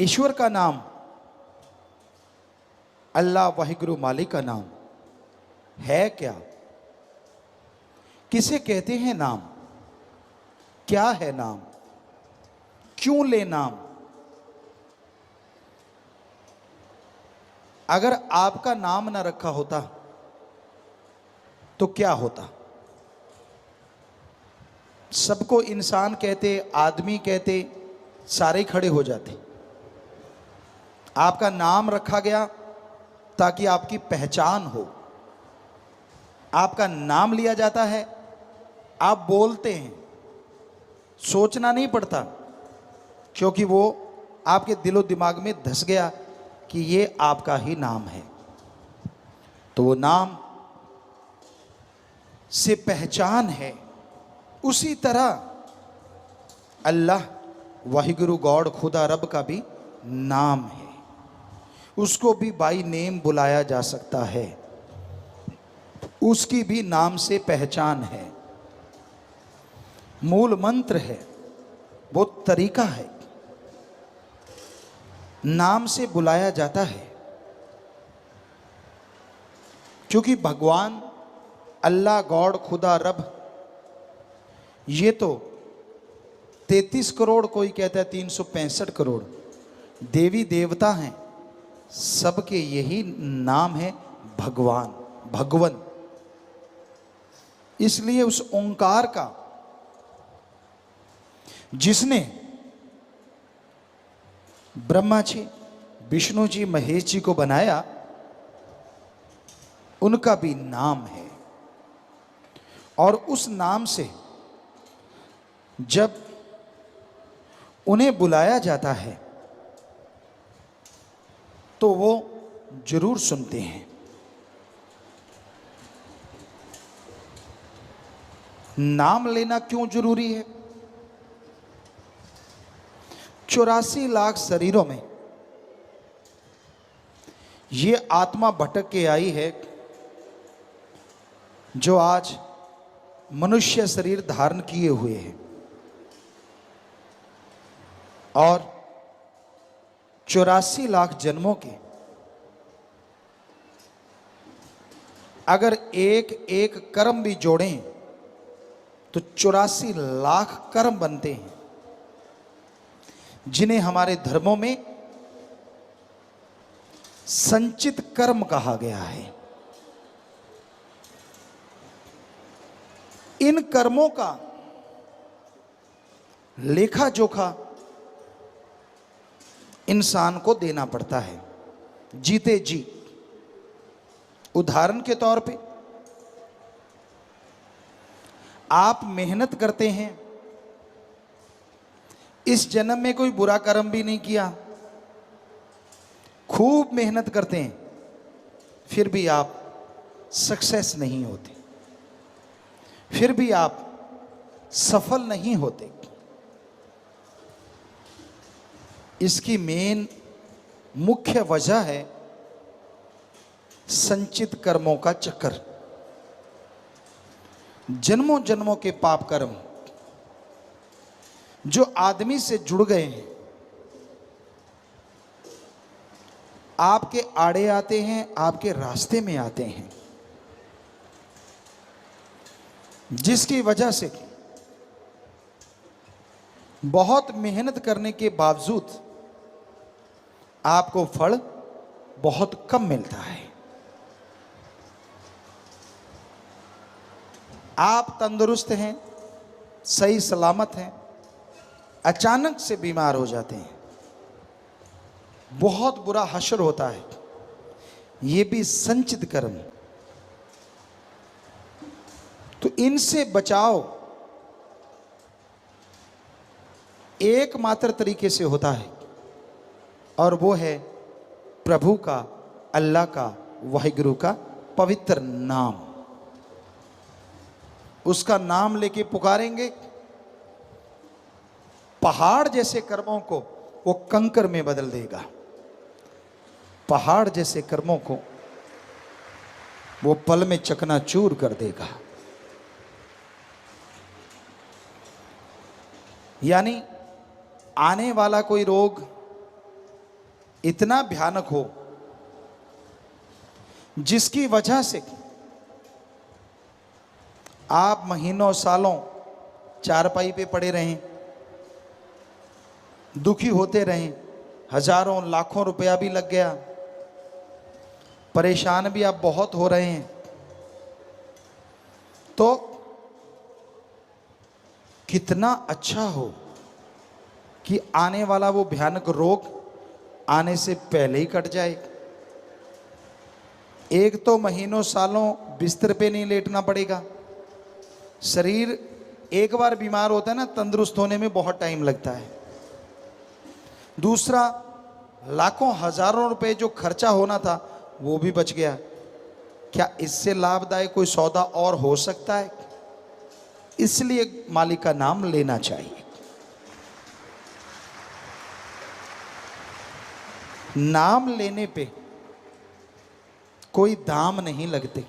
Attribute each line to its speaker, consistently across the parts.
Speaker 1: ईश्वर का नाम, अल्लाह वाहिगुरु मालिक का नाम है क्या? किसे कहते हैं नाम? क्या है नाम? क्यों ले नाम? अगर आपका नाम ना रखा होता तो क्या होता? सबको इंसान कहते, आदमी कहते, सारे खड़े हो जाते। आपका नाम रखा गया ताकि आपकी पहचान हो। आपका नाम लिया जाता है, आप बोलते हैं, सोचना नहीं पड़ता, क्योंकि वो आपके दिलो दिमाग में धस गया कि ये आपका ही नाम है। तो वो नाम से पहचान है। उसी तरह अल्लाह वाहिगुरु गॉड खुदा रब का भी नाम है। उसको भी बाई नेम बुलाया जा सकता है, उसकी भी नाम से पहचान है। मूल मंत्र है, वो तरीका है, नाम से बुलाया जाता है। क्योंकि भगवान अल्लाह गॉड खुदा रब, ये तो 33 करोड़, कोई कहता है 365 करोड़ देवी देवता हैं, सबके यही नाम है भगवान, भगवन। इसलिए उस ओंकार का, जिसने ब्रह्मा जी, विष्णु जी, महेश जी को बनाया, उनका भी नाम है। और उस नाम से जब उन्हें बुलाया जाता है तो वो जरूर सुनते हैं। नाम लेना क्यों जरूरी है? 84 लाख शरीरों में ये आत्मा भटक के आई है, जो आज मनुष्य शरीर धारण किए हुए है। और 84 लाख जन्मों के अगर एक एक कर्म भी जोड़ें तो 84 लाख कर्म बनते हैं, जिन्हें हमारे धर्मों में संचित कर्म कहा गया है। इन कर्मों का लेखा जोखा इंसान को देना पड़ता है, जीते जी। उदाहरण के तौर पे, आप मेहनत करते हैं, इस जन्म में कोई बुरा कर्म भी नहीं किया, खूब मेहनत करते हैं, फिर भी आप सक्सेस नहीं होते, फिर भी आप सफल नहीं होते। इसकी मेन मुख्य वजह है संचित कर्मों का चक्कर। जन्मों जन्मों के पाप कर्म जो आदमी से जुड़ गए हैं, आपके आड़े आते हैं, आपके रास्ते में आते हैं, जिसकी वजह से बहुत मेहनत करने के बावजूद आपको फल बहुत कम मिलता है। आप तंदुरुस्त हैं, सही सलामत हैं, अचानक से बीमार हो जाते हैं, बहुत बुरा हश्र होता है। ये भी संचित कर्म। तो इनसे बचाव एकमात्र तरीके से होता है, और वो है प्रभु का, अल्लाह का, वाहिगुरु का पवित्र नाम। उसका नाम लेके पुकारेंगे, पहाड़ जैसे कर्मों को वो कंकर में बदल देगा। पहाड़ जैसे कर्मों को वो पल में चकनाचूर कर देगा। यानी आने वाला कोई रोग इतना भयानक हो जिसकी वजह से आप महीनों सालों चारपाई पे पड़े रहें, दुखी होते रहें, हजारों लाखों रुपया भी लग गया, परेशान भी आप बहुत हो रहे हैं, तो कितना अच्छा हो कि आने वाला वो भयानक रोग आने से पहले ही कट जाए। एक तो महीनों सालों बिस्तर पे नहीं लेटना पड़ेगा। शरीर एक बार बीमार होता है ना, तंदुरुस्त होने में बहुत टाइम लगता है। दूसरा, लाखों हजारों रुपए जो खर्चा होना था वो भी बच गया। क्या इससे लाभदायक कोई सौदा और हो सकता है? इसलिए मालिक का नाम लेना चाहिए। नाम लेने पे कोई दाम नहीं लगते।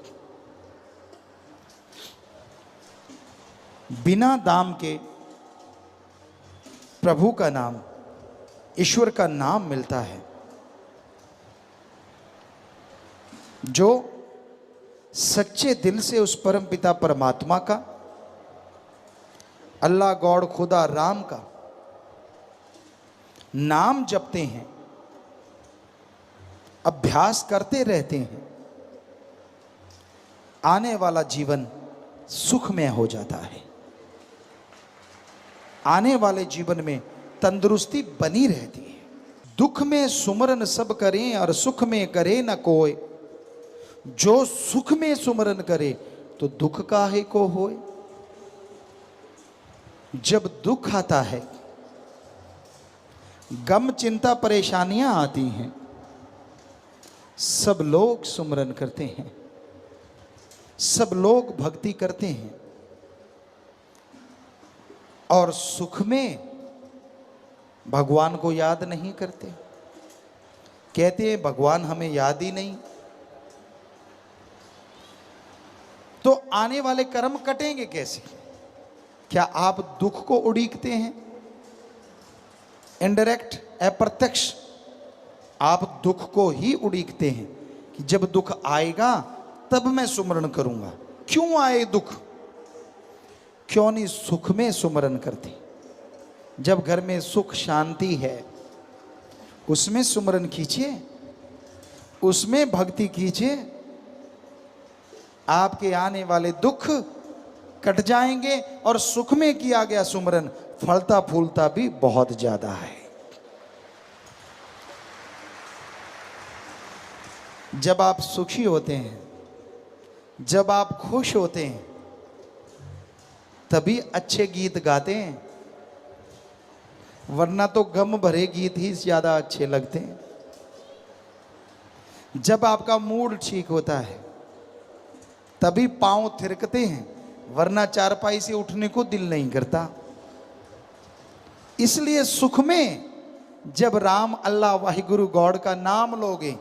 Speaker 1: बिना दाम के प्रभु का नाम, ईश्वर का नाम मिलता है। जो सच्चे दिल से उस परम पिता परमात्मा का, अल्लाह गॉड खुदा राम का नाम जपते हैं, अभ्यास करते रहते हैं, आने वाला जीवन सुखमय हो जाता है। आने वाले जीवन में तंदुरुस्ती बनी रहती है। दुख में सुमरन सब करें और सुख में करे न कोय, जो सुख में सुमरन करे तो दुख काहे को होए। जब दुख आता है, गम चिंता परेशानियां आती हैं, सब लोग सुमरन करते हैं, सब लोग भक्ति करते हैं, और सुख में भगवान को याद नहीं करते। कहते हैं भगवान हमें याद ही नहीं। तो आने वाले कर्म कटेंगे कैसे? क्या आप दुख को उड़ीकते हैं? इनडायरेक्ट, अप्रत्यक्ष आप दुख को ही उड़ीकते हैं कि जब दुख आएगा तब मैं सुमरन करूंगा। क्यों आए दुख? क्यों नहीं सुख में सुमरन करते? जब घर में सुख शांति है, उसमें सुमरन कीजिए, उसमें भक्ति कीजिए। आपके आने वाले दुख कट जाएंगे और सुख में किया गया सुमरन फलता फूलता भी बहुत ज्यादा है। जब आप सुखी होते हैं, जब आप खुश होते हैं, तभी अच्छे गीत गाते हैं, वरना तो गम भरे गीत ही ज्यादा अच्छे लगते हैं। जब आपका मूड ठीक होता है तभी पांव थिरकते हैं, वरना चारपाई से उठने को दिल नहीं करता। इसलिए सुख में जब राम अल्लाह वाहिगुरु गॉड का नाम लोगे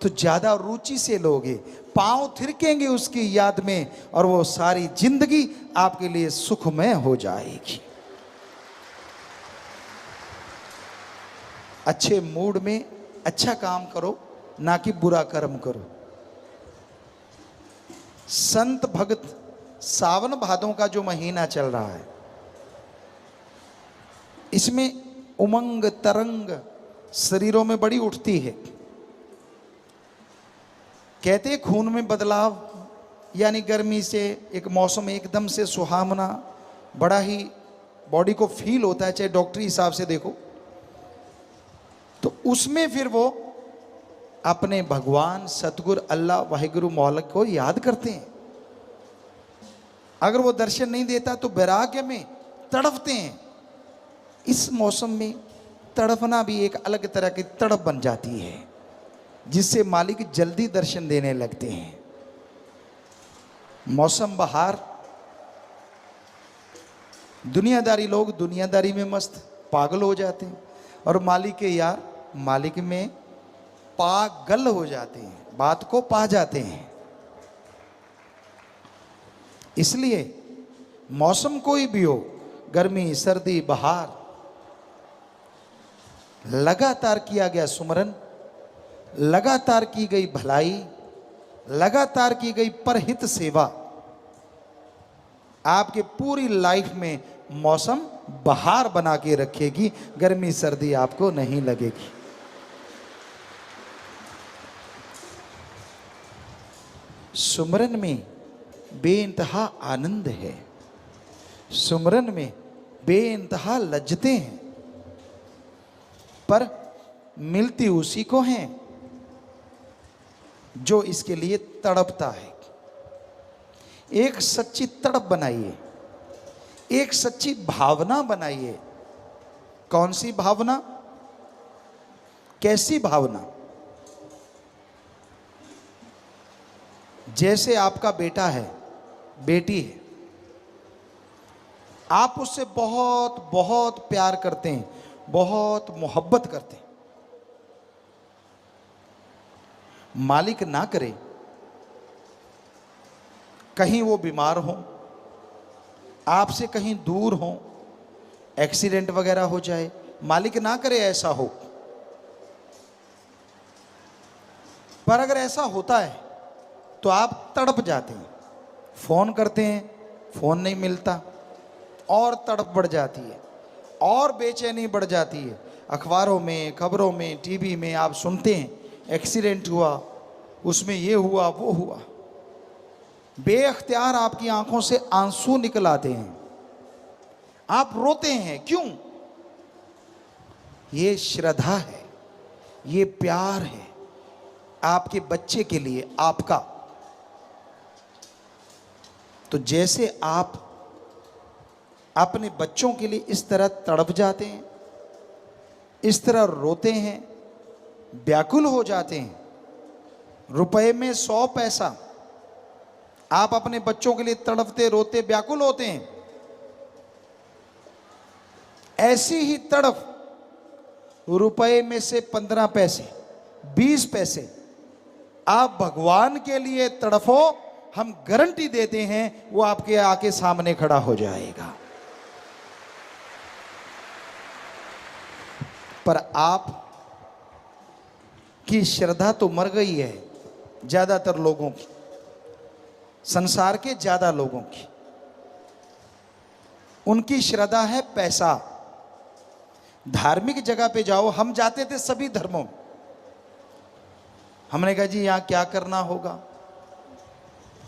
Speaker 1: तो ज्यादा रुचि से लोगे, पांव थिरकेंगे उसकी याद में, और वो सारी जिंदगी आपके लिए सुखमय हो जाएगी। अच्छे मूड में अच्छा काम करो, ना कि बुरा कर्म करो। संत भक्त, सावन भादों का जो महीना चल रहा है, इसमें उमंग तरंग शरीरों में बड़ी उठती है। कहते हैं खून में बदलाव, यानी गर्मी से एक मौसम एकदम से सुहावना, बड़ा ही बॉडी को फील होता है, चाहे डॉक्टरी हिसाब से देखो। तो उसमें फिर वो अपने भगवान सतगुरु अल्लाह वाहिगुरु मौला को याद करते हैं। अगर वो दर्शन नहीं देता तो वैराग्य में तड़पते हैं। इस मौसम में तड़पना भी एक अलग तरह की तड़प बन जाती है, जिससे मालिक जल्दी दर्शन देने लगते हैं। मौसम बहार, दुनियादारी लोग दुनियादारी में मस्त पागल हो जाते हैं, और मालिक के यार मालिक में पागल हो जाते हैं, बात को पा जाते हैं। इसलिए मौसम कोई भी हो, गर्मी सर्दी बहार, लगातार किया गया सुमरन, लगातार की गई भलाई, लगातार की गई परहित सेवा आपके पूरी लाइफ में मौसम बहार बना के रखेगी। गर्मी सर्दी आपको नहीं लगेगी। सुमरन में बेइंतहा आनंद है, सुमरन में बेइंतहा लज्जतें हैं, पर मिलती उसी को हैं जो इसके लिए तड़पता है। एक सच्ची तड़प बनाइए, एक सच्ची भावना बनाइए। कौन सी भावना? कैसी भावना? जैसे आपका बेटा है, बेटी है, आप उससे बहुत बहुत प्यार करते हैं, बहुत मोहब्बत करते हैं। मालिक ना करे कहीं वो बीमार हो, आपसे कहीं दूर हो, एक्सीडेंट वगैरह हो जाए, मालिक ना करे ऐसा हो। पर अगर ऐसा होता है तो आप तड़प जाते हैं। फोन करते हैं, फोन नहीं मिलता, और तड़प बढ़ जाती है, और बेचैनी बढ़ जाती है। अखबारों में, खबरों में, टीवी में आप सुनते हैं एक्सीडेंट हुआ, उसमें ये हुआ, वो हुआ। बेअख्तियार आपकी आंखों से आंसू निकल आते हैं, आप रोते हैं। क्यों? ये श्रद्धा है, ये प्यार है आपके बच्चे के लिए, आपका। तो जैसे आप अपने बच्चों के लिए इस तरह तड़प जाते हैं, इस तरह रोते हैं, व्याकुल हो जाते हैं, रुपए में 100 पैसा आप अपने बच्चों के लिए तड़पते, रोते, व्याकुल होते हैं, ऐसी ही तड़प रुपए में से 15 पैसे, 20 पैसे आप भगवान के लिए तड़फो, हम गारंटी देते हैं वो आपके आके सामने खड़ा हो जाएगा। पर आप की श्रद्धा तो मर गई है, ज्यादातर लोगों की, संसार के ज्यादा लोगों की। उनकी श्रद्धा है पैसा। धार्मिक जगह पे जाओ, हम जाते थे सभी धर्मों में, हमने कहा जी यहां क्या करना होगा?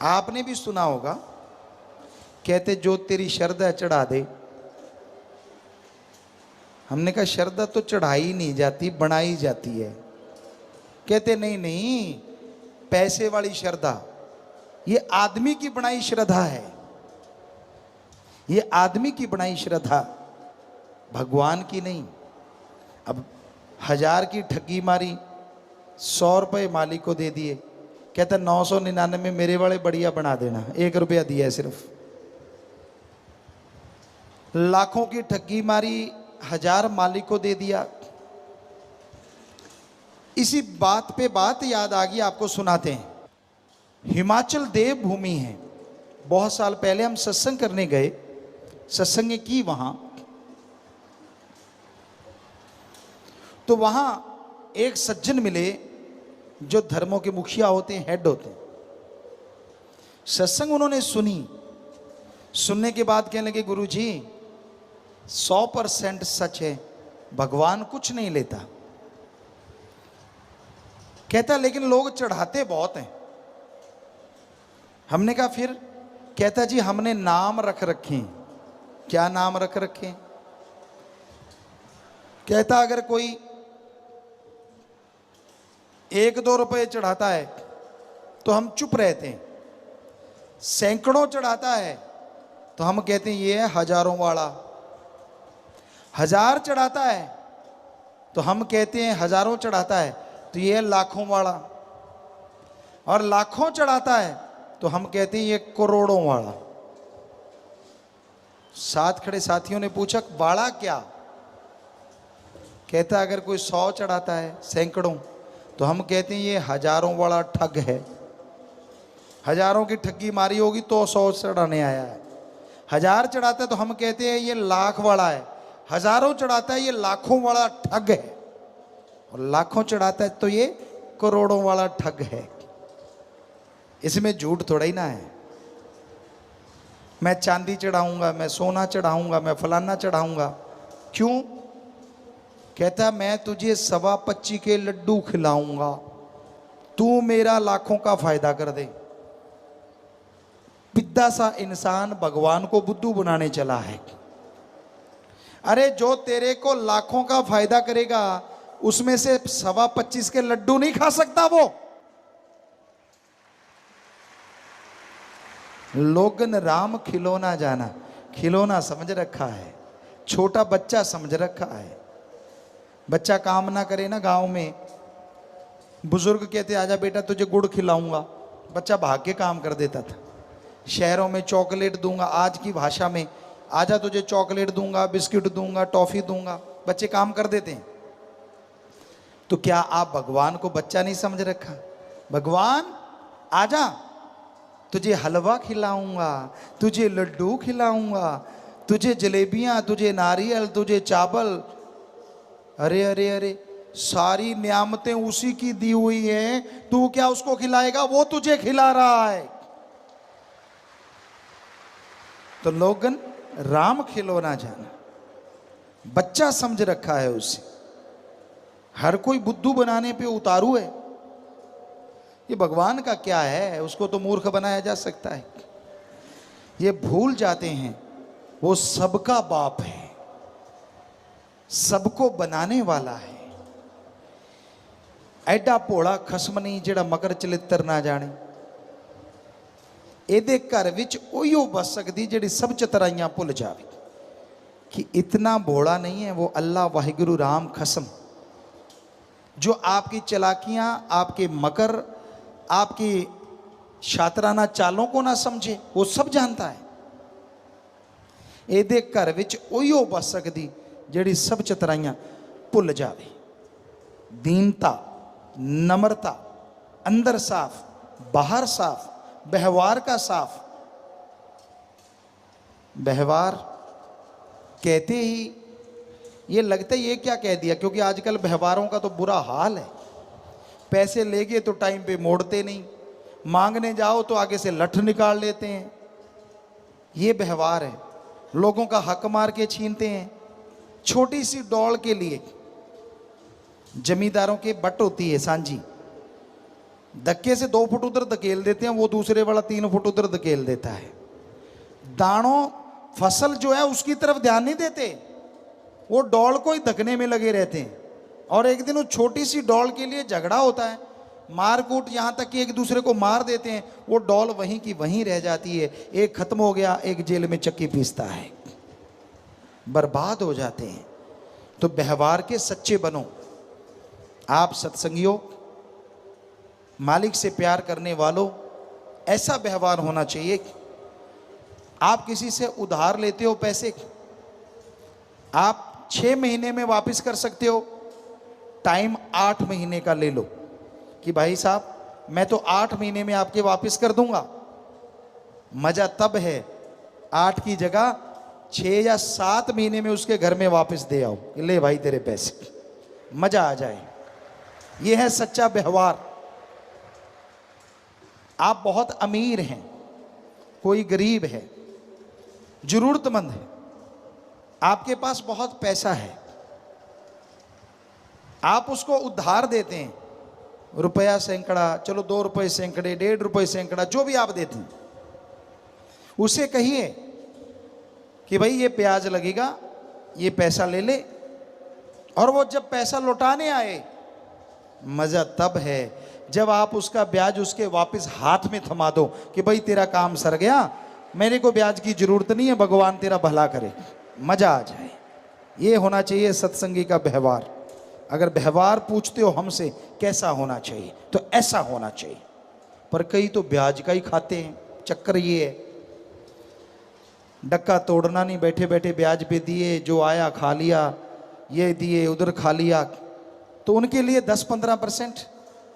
Speaker 1: आपने भी सुना होगा, कहते जो तेरी श्रद्धा चढ़ा दे। हमने कहा श्रद्धा तो चढ़ाई नहीं जाती, बनाई जाती है। कहते नहीं नहीं, पैसे वाली श्रद्धा, ये आदमी की बनाई श्रद्धा है, ये आदमी की बनाई श्रद्धा, भगवान की नहीं। अब 1000 की ठगी मारी, 100 रुपये मालिक को दे दिए, कहता 999 मेरे वाले बढ़िया बना देना, 1 रुपया दिया है सिर्फ। लाखों की ठगी मारी, 1000 मालिक को दे दिया। इसी बात पे बात याद आ गई, आपको सुनाते हैं। हिमाचल देव भूमि है। बहुत साल पहले हम सत्संग करने गए, सत्संग की वहां, तो वहां एक सज्जन मिले जो धर्मों के मुखिया होते हैं, हेड होते हैं। सत्संग उन्होंने सुनी, सुनने के बाद कहने लगे गुरु जी 100% सच है, भगवान कुछ नहीं लेता। कहता लेकिन लोग चढ़ाते बहुत हैं। हमने कहा फिर? कहता जी हमने नाम रख रखे हैं। क्या नाम रख रखे हैं? कहता अगर कोई 1-2 रुपए चढ़ाता है तो हम चुप रहते हैं, सैकड़ों चढ़ाता है तो हम कहते हैं ये है हजारों वाला, 1000 चढ़ाता है तो हम कहते हैं हजारों चढ़ाता है तो ये है लाखों वाला, और लाखों चढ़ाता है तो हम कहते हैं ये करोड़ों वाला। साथ खड़े साथियों ने पूछा वाला क्या? कहता अगर कोई 100 चढ़ाता है, सैकड़ों, तो हम कहते हैं ये हजारों वाला ठग है, हजारों की ठगी मारी होगी तो 100 चढ़ाने आया है। 1000 चढ़ाता है तो हम कहते हैं ये लाख वाला है, हजारों चढ़ाता है ये लाखों वाला ठग है। और लाखों चढ़ाता है तो ये करोड़ों वाला ठग है। इसमें झूठ थोड़ा ही ना है। मैं चांदी चढ़ाऊंगा, मैं सोना चढ़ाऊंगा, मैं फलाना चढ़ाऊंगा। क्यों? कहता मैं तुझे 25 के लड्डू खिलाऊंगा, तू मेरा लाखों का फायदा कर दे। पिद्दा सा इंसान भगवान को बुद्धू बनाने चला है। अरे जो तेरे को लाखों का फायदा करेगा उसमें से 25 के लड्डू नहीं खा सकता वो। लोगन राम खिलौना जाना, खिलौना समझ रखा है, छोटा बच्चा समझ रखा है। बच्चा काम ना करे ना गांव में, बुजुर्ग कहते आजा बेटा तुझे गुड़ खिलाऊंगा, बच्चा भाग के काम कर देता था। शहरों में चॉकलेट दूंगा, आज की भाषा में आजा तुझे चॉकलेट दूंगा, बिस्किट दूंगा, टॉफी दूंगा, बच्चे काम कर देते हैं। तो क्या आप भगवान को बच्चा नहीं समझ रखा? भगवान आजा तुझे हलवा खिलाऊंगा, तुझे लड्डू खिलाऊंगा, तुझे जलेबियां, तुझे नारियल, तुझे चावल। अरे अरे अरे, सारी नियामतें उसी की दी हुई हैं, तू क्या उसको खिलाएगा? वो तुझे खिला रहा है। तो लोगन राम खिलौना जाना, बच्चा समझ रखा है उसे। हर कोई बुद्धू बनाने पे उतारू है। ये भगवान का क्या है, उसको तो मूर्ख बनाया जा सकता है। ये भूल जाते हैं वो सबका बाप है, सबको बनाने वाला है। ਐਡਾ ਭੋਲਾ ਖਸਮ ਨਹੀਂ ਜਿਹੜਾ ਮਕਰ ਚਲਿੱਤਰ ਨਾ ਜਾਣੇ। ਇਹਦੇ ਘਰ ਵਿੱਚ ਉਹੀਓ ਬਸ ਸਕਦੀ ਜਿਹੜੀ ਸਭ ਚਤਰਾਈਆਂ ਭੁੱਲ ਜਾਵੇ। कि इतना भोला नहीं है वो अल्लाह वाहिगुरु राम खसम, जो आपकी चालाकियां, आपके मकर, आपकी शातराना चालों को ना समझे, वो सब जानता है। ਇਹਦੇ घर ਵਿੱਚ ਉਹੀਓ ਬਸ ਸਕਦੀ ਜਿਹੜੀ सब चतराइयां भुल जावे। दीनता, नम्रता, अंदर साफ बाहर साफ, व्यवहार का साफ। व्यवहार कहते ही ये लगता है ये क्या कह दिया, क्योंकि आजकल व्यवहारों का तो बुरा हाल है। पैसे लेगे तो टाइम पे मोड़ते नहीं, मांगने जाओ तो आगे से लठ निकाल लेते हैं। ये व्यवहार है। लोगों का हक मार के छीनते हैं। छोटी सी डॉल के लिए जमींदारों के बट होती है सांझी, धक्के से 2 फुट उधर धकेल देते हैं, वो दूसरे वाला 3 फुट उधर धकेल देता है। दानों फसल जो है उसकी तरफ ध्यान नहीं देते, वो डॉल को ही धकने में लगे रहते हैं। और एक दिन उस छोटी सी डॉल के लिए झगड़ा होता है, मारकूट, यहां तक कि एक दूसरे को मार देते हैं। वो डॉल वहीं की वहीं रह जाती है। एक खत्म हो गया, एक जेल में चक्की पीसता है, बर्बाद हो जाते हैं। तो व्यवहार के सच्चे बनो। आप सत्संगियों, मालिक से प्यार करने वालों, ऐसा व्यवहार होना चाहिए। आप किसी से उधार लेते हो पैसे, आप 6 महीने में वापस कर सकते हो, टाइम 8 महीने का ले लो कि भाई साहब मैं तो 8 महीने में आपके वापस कर दूंगा। मजा तब है 8 की जगह 6 या 7 महीने में उसके घर में वापस दे आओ, ले भाई तेरे पैसे, मजा आ जाए। यह है सच्चा व्यवहार। आप बहुत अमीर हैं, कोई गरीब है, जरूरतमंद है, आपके पास बहुत पैसा है, आप उसको उधार देते हैं, रुपया सैकड़ा, चलो 2 रुपये सैकड़े, 1.5 रुपये सैकड़ा, जो भी आप देते हैं, उसे कहिए कि भाई ये ब्याज लगेगा, ये पैसा ले ले। और वो जब पैसा लौटाने आए, मजा तब है जब आप उसका ब्याज उसके वापस हाथ में थमा दो कि भाई तेरा काम सर गया, मेरे को ब्याज की जरूरत नहीं है, भगवान तेरा भला करे, मजा आ जाए। ये होना चाहिए सत्संगी का व्यवहार। अगर व्यवहार पूछते हो हमसे कैसा होना चाहिए, तो ऐसा होना चाहिए। पर कई तो ब्याज का ही खाते हैं। चक्कर ये है, डक्का तोड़ना नहीं, बैठे बैठे ब्याज पे दिए, जो आया खा लिया, ये दिए उधर खा लिया। तो उनके लिए 10-15%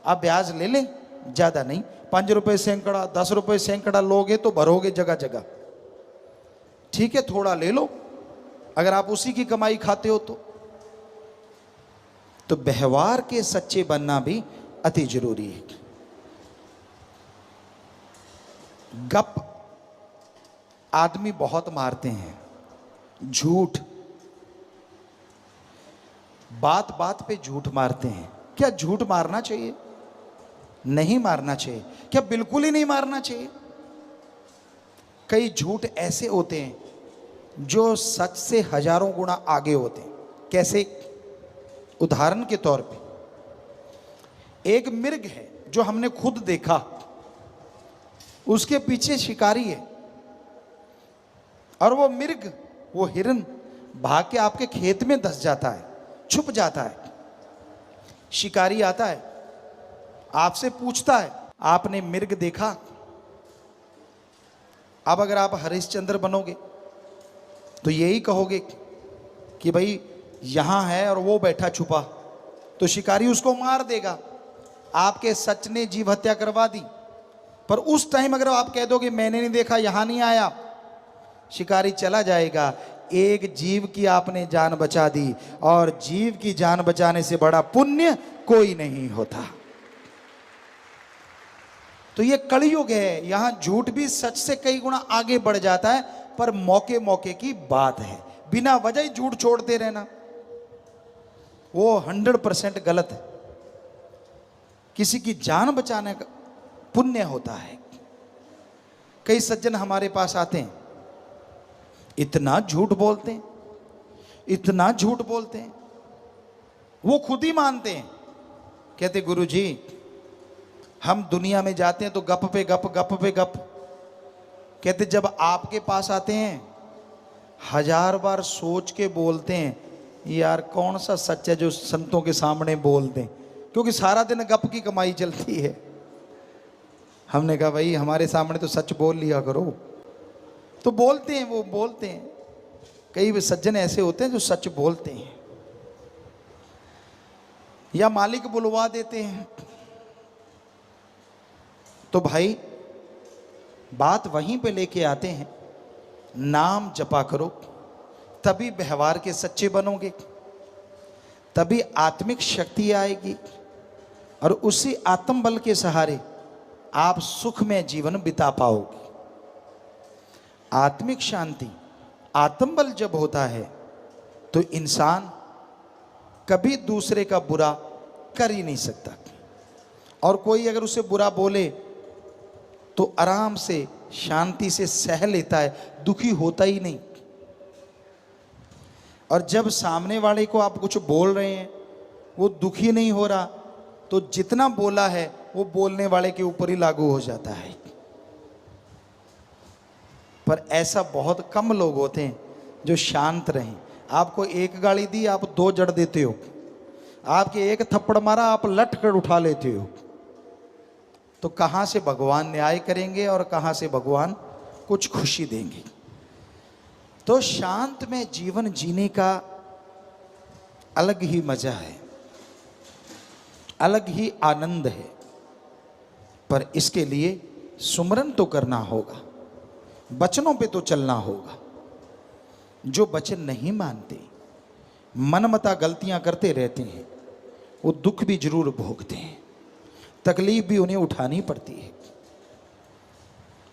Speaker 1: आप ब्याज ले लें, ज़्यादा नहीं। 5 रुपये सैकड़ा, 10 रुपये सैकड़ा लोगे तो भरोगे जगह जगह, ठीक है, थोड़ा ले लो अगर आप उसी की कमाई खाते हो तो। तो व्यवहार के सच्चे बनना भी अति जरूरी है। गप आदमी बहुत मारते हैं, झूठ, बात बात पे झूठ मारते हैं। क्या झूठ मारना चाहिए? नहीं मारना चाहिए। क्या बिल्कुल ही नहीं मारना चाहिए? कई झूठ ऐसे होते हैं जो सच से हजारों गुना आगे होते हैं। कैसे? उदाहरण के तौर पे एक मिर्ग है जो हमने खुद देखा, उसके पीछे शिकारी है, और वो मिर्ग, वो हिरन भाग के आपके खेत में धंस जाता है, छुप जाता है। शिकारी आता है, आपसे पूछता है आपने मिर्ग देखा? अब अगर आप हरिश्चंद्र बनोगे तो यही कहोगे कि भाई यहां है और वो बैठा छुपा, तो शिकारी उसको मार देगा। आपके सच ने जीव हत्या करवा दी। पर उस टाइम अगर आप कह दोगे मैंने नहीं देखा, यहां नहीं आया, शिकारी चला जाएगा। एक जीव की आपने जान बचा दी, और जीव की जान बचाने से बड़ा पुण्य कोई नहीं होता। तो ये कलयुग है, यहां झूठ भी सच से कई गुना आगे बढ़ जाता है, पर मौके मौके की बात है। बिना वजह ही झूठ छोड़ते रहना वो 100% गलत है। किसी की जान बचाने का पुण्य होता है। कई सज्जन हमारे पास आते हैं, इतना झूठ बोलते हैं, इतना झूठ बोलते हैं, वो खुद ही मानते हैं। कहते गुरुजी हम दुनिया में जाते हैं तो गप पे गप, गप पे गप। कहते जब आपके पास आते हैं 1000 बार सोच के बोलते हैं, यार कौन सा सच है जो संतों के सामने बोल दें, क्योंकि सारा दिन गप की कमाई चलती है। हमने कहा भाई हमारे सामने तो सच बोल लिया करो। तो बोलते हैं, वो बोलते हैं। कई सज्जन ऐसे होते हैं जो सच बोलते हैं, या मालिक बुलवा देते हैं। तो भाई बात वहीं पे लेके आते हैं, नाम जपा करो, तभी व्यवहार के सच्चे बनोगे, तभी आत्मिक शक्ति आएगी, और उसी आत्म बल के सहारे आप सुख में जीवन बिता पाओगे। आत्मिक शांति, आत्म बल जब होता है तो इंसान कभी दूसरे का बुरा कर ही नहीं सकता, और कोई अगर उसे बुरा बोले तो आराम से शांति से सह लेता है, दुखी होता ही नहीं। और जब सामने वाले को आप कुछ बोल रहे हैं वो दुखी नहीं हो रहा, तो जितना बोला है वो बोलने वाले के ऊपर ही लागू हो जाता है। पर ऐसा बहुत कम लोग होते हैं जो शांत रहें। आपको एक गाली दी, आप 2 जड़ देते हो। आपके एक थप्पड़ मारा, आप लट कर उठा लेते हो। तो कहाँ से भगवान न्याय करेंगे और कहाँ से भगवान कुछ खुशी देंगे? तो शांत में जीवन जीने का अलग ही मजा है, अलग ही आनंद है। पर इसके लिए सुमरन तो करना होगा, वचनों पे तो चलना होगा। जो वचन नहीं मानते, मनमता गलतियां करते रहते हैं, वो दुख भी जरूर भोगते हैं, तकलीफ भी उन्हें उठानी पड़ती है।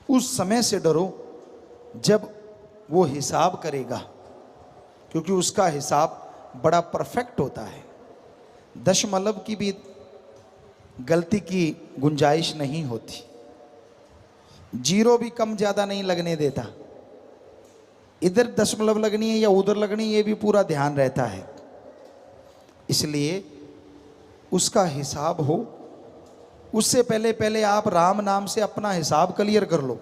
Speaker 1: उस समय से डरो जब वो हिसाब करेगा, क्योंकि उसका हिसाब बड़ा परफेक्ट होता है। दशमलव की भी गलती की गुंजाइश नहीं होती, 0 भी कम ज़्यादा नहीं लगने देता। इधर दशमलव लगनी है या उधर लगनी है, ये भी पूरा ध्यान रहता है। इसलिए उसका हिसाब हो, उससे पहले पहले आप राम नाम से अपना हिसाब क्लियर कर लो।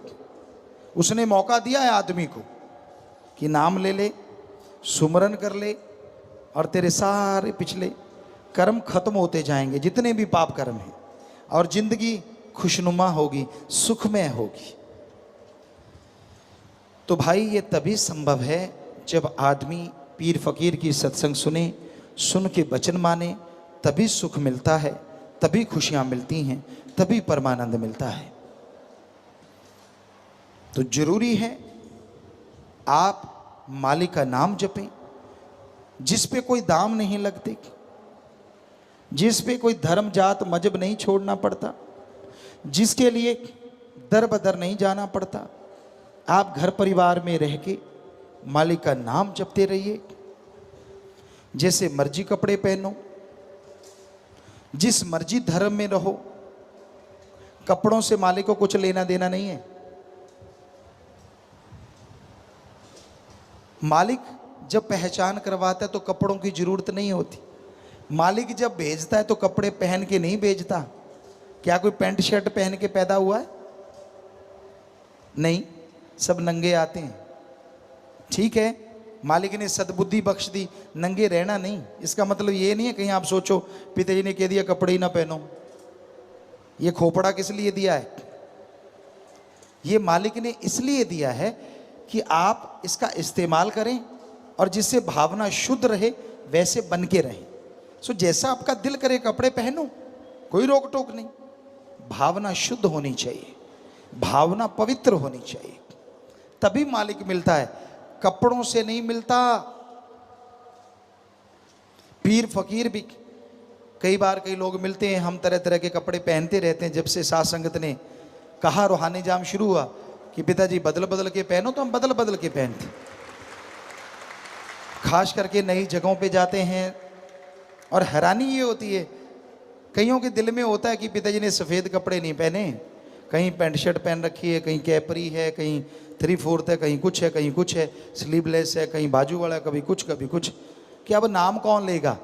Speaker 1: उसने मौका दिया है आदमी को कि नाम ले ले, सुमरन कर ले, और तेरे सारे पिछले कर्म खत्म होते जाएंगे, जितने भी पाप कर्म हैं, और जिंदगी खुशनुमा होगी, सुखमय होगी। तो भाई ये तभी संभव है जब आदमी पीर फकीर की सत्संग सुने, सुन के वचन माने, तभी सुख मिलता है, तभी खुशियां मिलती हैं, तभी परमानंद मिलता है। तो जरूरी है आप मालिक का नाम जपें, जिस पे कोई दाम नहीं लगते। जिस पे कोई धर्म जात मजहब नहीं छोड़ना पड़ता, जिसके लिए दर बदर नहीं जाना पड़ता। आप घर परिवार में रह के मालिक का नाम जपते रहिए, जैसे मर्जी कपड़े पहनो, जिस मर्जी धर्म में रहो, कपड़ों से मालिक को कुछ लेना देना नहीं है। मालिक जब पहचान करवाता है तो कपड़ों की जरूरत नहीं होती। मालिक जब भेजता है तो कपड़े पहन के नहीं भेजता। क्या कोई पैंट शर्ट पहन के पैदा हुआ है? नहीं, सब नंगे आते हैं। ठीक है, मालिक ने सद्बुद्धि बख्श दी, नंगे रहना नहीं। इसका मतलब ये नहीं है कहीं आप सोचो पिताजी ने कह दिया कपड़े ही ना पहनो। ये खोपड़ा किस लिए दिया है? ये मालिक ने इसलिए दिया है कि आप इसका इस्तेमाल करें और जिससे भावना शुद्ध रहे वैसे बन के रहें। सो जैसा आपका दिल करे कपड़े पहनो, कोई रोक टोक नहीं। भावना शुद्ध होनी चाहिए, भावना पवित्र होनी चाहिए, तभी मालिक मिलता है, कपड़ों से नहीं मिलता। पीर फकीर भी कई बार कई लोग मिलते हैं, हम तरह तरह के कपड़े पहनते रहते हैं। जब से साथ संगत ने कहा, रूहानी जाम शुरू हुआ कि पिताजी बदल बदल के पहनो, तो हम बदल बदल के पहनते। खास करके नई जगहों पे जाते हैं और हैरानी ये होती है, कईयों के दिल में होता है कि पिताजी ने सफ़ेद कपड़े नहीं पहने, कहीं पैंट शर्ट पहन रखी है, कहीं कैपरी है, कहीं 3/4 है, कहीं कुछ है, कहीं कुछ है, स्लीवलेस है, कहीं बाजू वाला, कभी कुछ कभी कुछ। कि अब नाम कौन लेगा?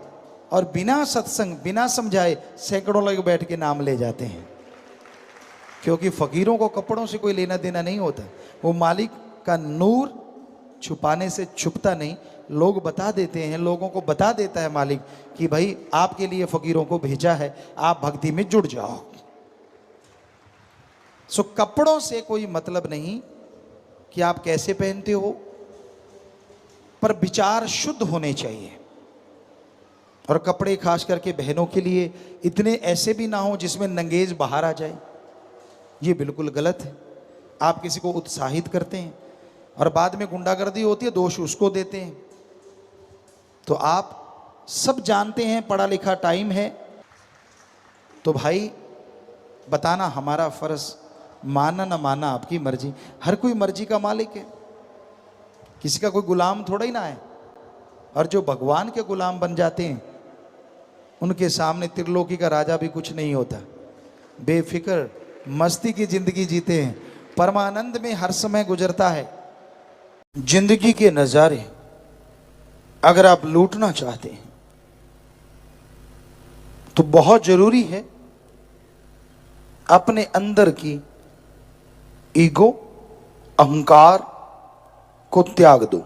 Speaker 1: और बिना सत्संग बिना समझाए सैकड़ों लोग बैठ के नाम ले जाते हैं, क्योंकि फ़कीरों को कपड़ों से कोई लेना देना नहीं होता। वो मालिक का नूर छुपाने से छुपता नहीं, लोग बता देते हैं, लोगों को बता देता है मालिक कि भाई आपके लिए फ़कीरों को भेजा है, आप भक्ति में जुड़ जाओ। सो कपड़ों से कोई मतलब नहीं कि आप कैसे पहनते हो, पर विचार शुद्ध होने चाहिए। और कपड़े खास करके बहनों के लिए इतने ऐसे भी ना हो जिसमें नंगेज बाहर आ जाए, ये बिल्कुल गलत है। आप किसी को उत्साहित करते हैं और बाद में गुंडागर्दी होती है, दोष उसको देते हैं। तो आप सब जानते हैं पढ़ा लिखा टाइम है, तो भाई बताना हमारा फ़र्ज़, माना ना माना आपकी मर्जी। हर कोई मर्जी का मालिक है, किसी का कोई गुलाम थोड़ा ही ना है। और जो भगवान के गुलाम बन जाते हैं उनके सामने त्रिलोकी का राजा भी कुछ नहीं होता। बेफिक्र मस्ती की जिंदगी जीते हैं, परमानंद में हर समय गुजरता है। जिंदगी के नज़ारे अगर आप लूटना चाहते हैं तो बहुत जरूरी है अपने अंदर की ईगो, अहंकार को त्याग दो।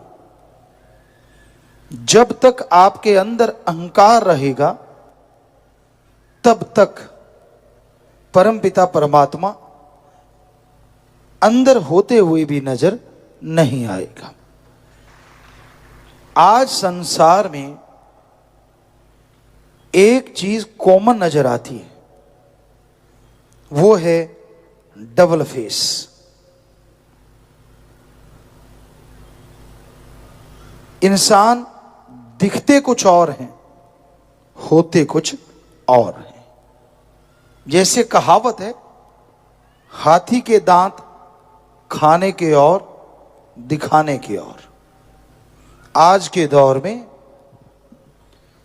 Speaker 1: जब तक आपके अंदर अहंकार रहेगा तब तक परमपिता परमात्मा अंदर होते हुए भी नजर नहीं आएगा। आज संसार में एक चीज कॉमन नजर आती है, वो है डबल फेस। इंसान दिखते कुछ और हैं, होते कुछ और हैं। जैसे कहावत है, हाथी के दांत खाने के और दिखाने के और। आज के दौर में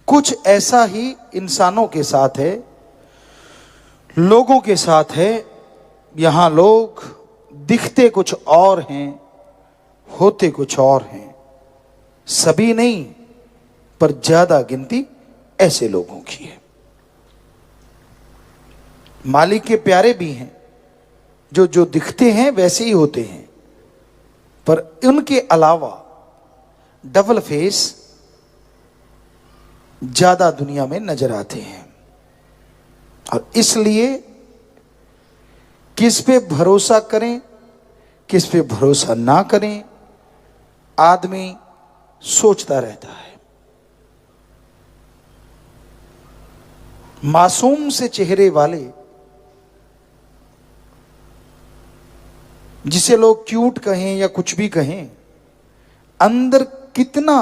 Speaker 1: कुछ ऐसा ही इंसानों के साथ है, लोगों के साथ है। यहां लोग दिखते कुछ और हैं, होते कुछ और हैं। सभी नहीं, पर ज्यादा गिनती ऐसे लोगों की है। मालिक के प्यारे भी हैं जो जो दिखते हैं वैसे ही होते हैं, पर उनके अलावा डबल फेस ज्यादा दुनिया में नजर आते हैं। और इसलिए किस पे भरोसा करें, किस पे भरोसा ना करें, आदमी सोचता रहता है। मासूम से चेहरे वाले, जिसे लोग क्यूट कहें या कुछ भी कहें, अंदर कितना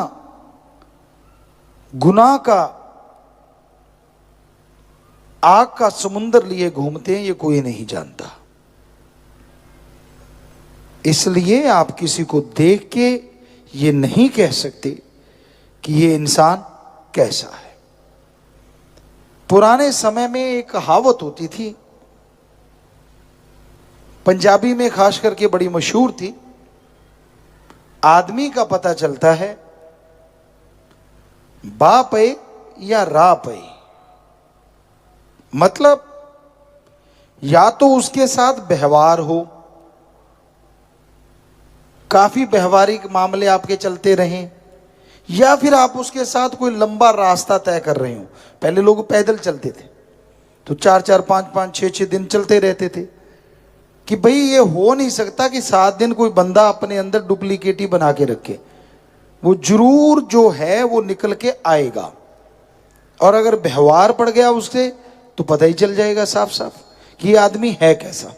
Speaker 1: गुनाह का आग का समुंदर लिए घूमते हैं, ये कोई नहीं जानता। इसलिए आप किसी को देख के ये नहीं कह सकते कि ये इंसान कैसा है। पुराने समय में एक कहावत होती थी, पंजाबी में खास करके बड़ी मशहूर थी, आदमी का पता चलता है बा पे या रा पे। मतलब या तो उसके साथ व्यवहार हो, काफी व्यवहारिक मामले आपके चलते रहें, या फिर आप उसके साथ कोई लंबा रास्ता तय कर रहे हो। पहले लोग पैदल चलते थे तो 4-4, 5-5, 6-6 दिन चलते रहते थे कि भाई ये हो नहीं सकता कि 7 दिन कोई बंदा अपने अंदर डुप्लीकेट ही बना के रखे। वो जरूर जो है वो निकल के आएगा, और अगर व्यवहार पड़ गया उससे तो पता ही चल जाएगा साफ साफ कि ये आदमी है कैसा।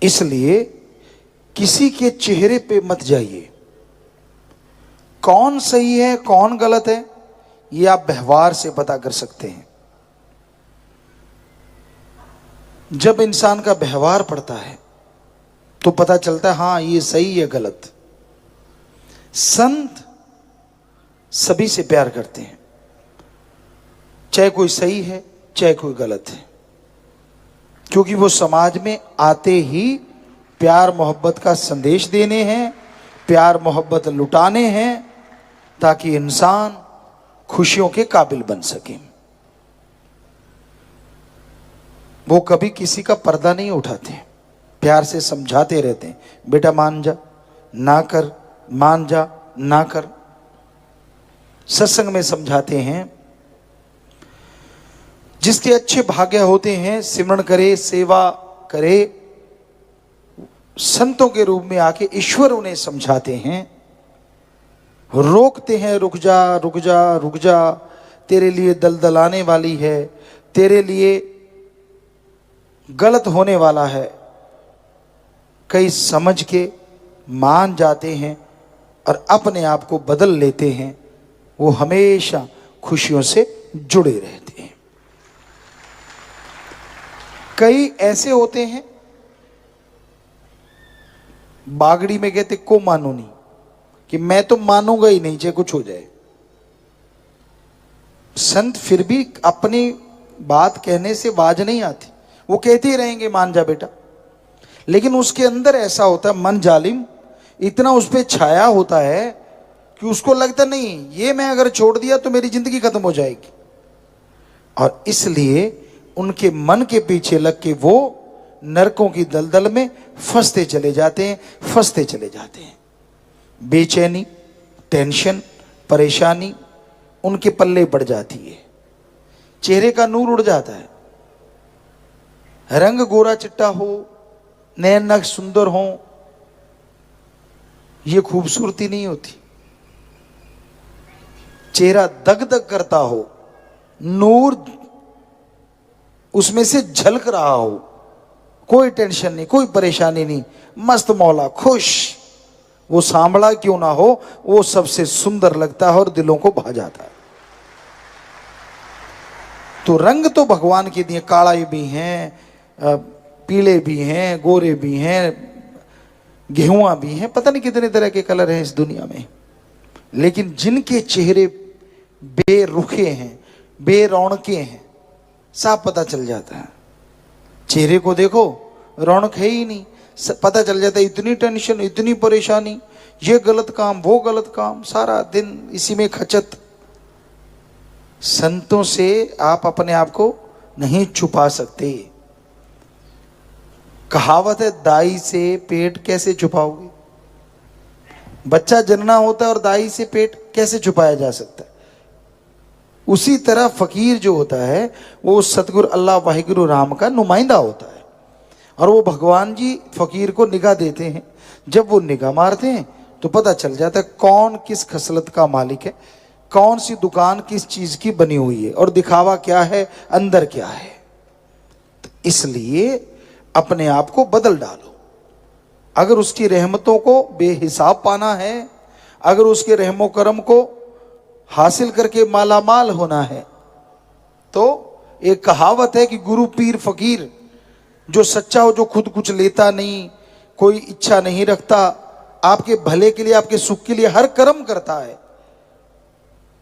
Speaker 1: इसलिए किसी के चेहरे पे मत जाइए। कौन सही है कौन गलत है ये आप व्यवहार से पता कर सकते हैं। जब इंसान का व्यवहार पड़ता है तो पता चलता है हाँ ये सही है गलत। संत सभी से प्यार करते हैं, चाहे कोई सही है चाहे कोई गलत है, क्योंकि वो समाज में आते ही प्यार मोहब्बत का संदेश देने हैं, प्यार मोहब्बत लुटाने हैं, ताकि इंसान खुशियों के काबिल बन सके। वो कभी किसी का पर्दा नहीं उठाते, प्यार से समझाते रहते हैं, बेटा मान जा ना कर, मान जा ना कर। सत्संग में समझाते हैं, जिसके अच्छे भाग्य होते हैं सिमरण करे, सेवा करे, संतों के रूप में आके ईश्वर उन्हें समझाते हैं, रोकते हैं, रुक जा रुक जा रुक जा, तेरे लिए दलदल आने वाली है, तेरे लिए गलत होने वाला है। कई समझ के मान जाते हैं और अपने आप को बदल लेते हैं। वो हमेशा खुशियों से जुड़े रहते हैं। कई ऐसे होते हैं, बागड़ी में कहते को मानो नहीं, कि मैं तो मानूंगा ही नहीं चाहे कुछ हो जाए। संत फिर भी अपनी बात कहने से बाज नहीं आती, वो कहते ही रहेंगे मान जा बेटा। लेकिन उसके अंदर ऐसा होता है, मन जालिम इतना उस पर छाया होता है कि उसको लगता नहीं ये मैं अगर छोड़ दिया तो मेरी जिंदगी खत्म हो जाएगी। और इसलिए उनके मन के पीछे लग के वो नरकों की दलदल में फंसते चले जाते हैं, फंसते चले जाते हैं। बेचैनी, टेंशन, परेशानी उनके पल्ले पड़ जाती है, चेहरे का नूर उड़ जाता है। रंग गोरा चिट्टा हो, नैन नक्श सुंदर हो, ये खूबसूरती नहीं होती। चेहरा दग दग करता हो, नूर उसमें से झलक रहा हो, कोई टेंशन नहीं, कोई परेशानी नहीं, मस्त मौला, खुश, वो सांभला क्यों ना हो वो सबसे सुंदर लगता है और दिलों को भा जाता है। तो रंग तो भगवान के दिए, काले भी हैं, पीले भी हैं, गोरे भी हैं, गेहुआ भी हैं, पता नहीं कितने तरह के कलर हैं इस दुनिया में। लेकिन जिनके चेहरे बेरुखे हैं, बेरौनके हैं, साफ पता चल जाता है। चेहरे को देखो, रौनक है ही नहीं, पता चल जाता है इतनी टेंशन, इतनी परेशानी, ये गलत काम वो गलत काम, सारा दिन इसी में खचत। संतों से आप अपने आप को नहीं छुपा सकते। कहावत है, दाई से पेट कैसे छुपाओगे। बच्चा जनना होता है और दाई से पेट कैसे छुपाया जा सकता है। उसी तरह फकीर जो होता है वो सतगुरु अल्लाह वाहिगुरु राम का नुमाइंदा होता है, और वो भगवान जी फकीर को निगाह देते हैं। जब वो निगाह मारते हैं तो पता चल जाता है कौन किस खसलत का मालिक है, कौन सी दुकान किस चीज की बनी हुई है, और दिखावा क्या है, अंदर क्या है। तो इसलिए अपने आप को बदल डालो। अगर उसकी रहमतों को बेहिसाब पाना है, अगर उसके रहमो करम को हासिल करके मालामाल होना है, तो एक कहावत है कि गुरु पीर फकीर, जो सच्चा हो, जो खुद कुछ लेता नहीं, कोई इच्छा नहीं रखता, आपके भले के लिए, आपके सुख के लिए हर कर्म करता है,